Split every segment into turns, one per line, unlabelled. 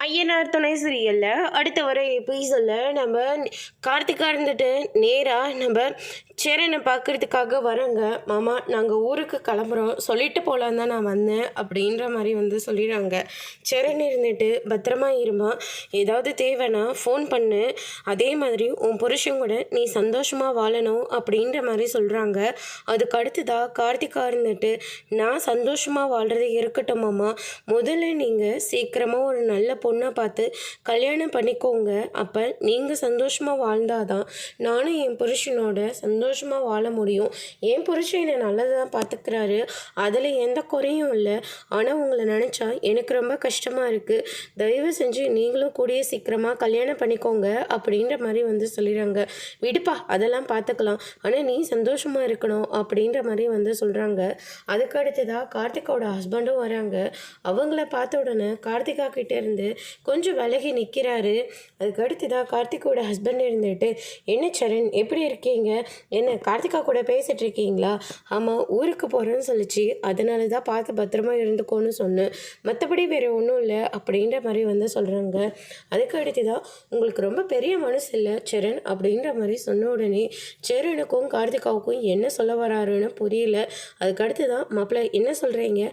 ஐயனார் துணை சீரியலில் அடுத்த வர எபிசோடில் நம்ம கார்த்திகா இருந்துட்டு நேராக நம்ம சேரனை பார்க்குறதுக்காக வரோங்க. மாமா நாங்கள் ஊருக்கு கிளம்புறோம், சொல்லிட்டு போகலான் தான் நான் வந்தேன் அப்படின்ற மாதிரி சொல்லிடுறாங்க. சேரன் இருந்துட்டு பத்திரமா இருமா, ஏதாவது தேவைன்னா ஃபோன் பண்ணு, அதே மாதிரி உன் புருஷன் கூட நீ சந்தோஷமாக வாழணும் அப்படின்ற மாதிரி சொல்கிறாங்க. அதுக்கு அடுத்ததாக கார்த்திகா இருந்துட்டு நான் சந்தோஷமாக வாழ்கிறது இருக்கட்டும் மாமா, முதல்ல நீங்கள் சீக்கிரமாக ஒரு நல்ல பொண்ணை பார்த்து கல்யாணம் பண்ணிக்கோங்க, அப்போ நீங்கள் சந்தோஷமாக வாழ்ந்தாதான் நானும் என் புருஷனோட சந்தோஷமாக வாழ முடியும். என் புருஷன் என்னை நல்லதாக பார்த்துக்கிறாரு, அதில் எந்த குறையும் இல்லை. ஆனால் உங்களை நினச்சா எனக்கு ரொம்ப கஷ்டமாக இருக்குது, தயவு செஞ்சு நீங்களும் கூடிய சீக்கிரமாக கல்யாணம் பண்ணிக்கோங்க அப்படின்ற மாதிரி சொல்லிடுறாங்க. விடுப்பா அதெல்லாம் பார்த்துக்கலாம், ஆனால் நீ சந்தோஷமாக இருக்கணும் அப்படின்ற மாதிரி சொல்கிறாங்க. அதுக்கு அடுத்ததாக கார்த்திகோட ஹஸ்பண்டும் வராங்க. அவங்கள பார்த்த உடனே கார்த்திகா கிட்டே இருந்து கொஞ்சம் விலகி நிற்கிறாரு. அதுக்கு அடுத்ததாக கார்த்திகோட ஹஸ்பண்ட் இருந்துட்டு, என்ன சரண் எப்படி இருக்கீங்க, என்ன கார்த்திகா கூட பேசிகிட்டு இருக்கீங்களா? ஆமாம் ஊருக்கு போகிறேன்னு சொல்லிச்சு, அதனால தான் பார்த்து பத்திரமா இருந்துக்கோன்னு சொன்னேன், மற்றபடி வேறு ஒன்றும் இல்லை அப்படின்ற மாதிரி சொல்கிறாங்க. அதுக்கு அடுத்ததாக உங்களுக்கு ரொம்ப பெரிய மனசு இல்லை சரண் அப்படின்ற மாதிரி சொன்ன உடனே சரணுக்கும் கார்த்திகாவுக்கும் என்ன சொல்ல வராருன்னு புரியல. அதுக்கு அடுத்ததான் மாப்பிள்ளை என்ன சொல்கிறீங்க?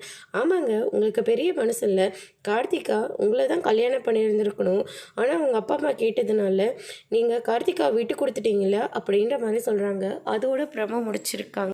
ஆமாங்க உங்களுக்கு பெரிய மனசு இல்லை, கார்த்திகா உங்களை தான் கல்யாணம் பண்ணியிருந்துருக்கணும், ஆனால் உங்கள் அப்பா அம்மா கேட்டதுனால நீங்கள் கார்த்திகா விட்டு கொடுத்துட்டீங்களா அப்படின்ற மாதிரி சொல்கிறாங்க. அதோட பிரம முடிச்சிருக்காங்க.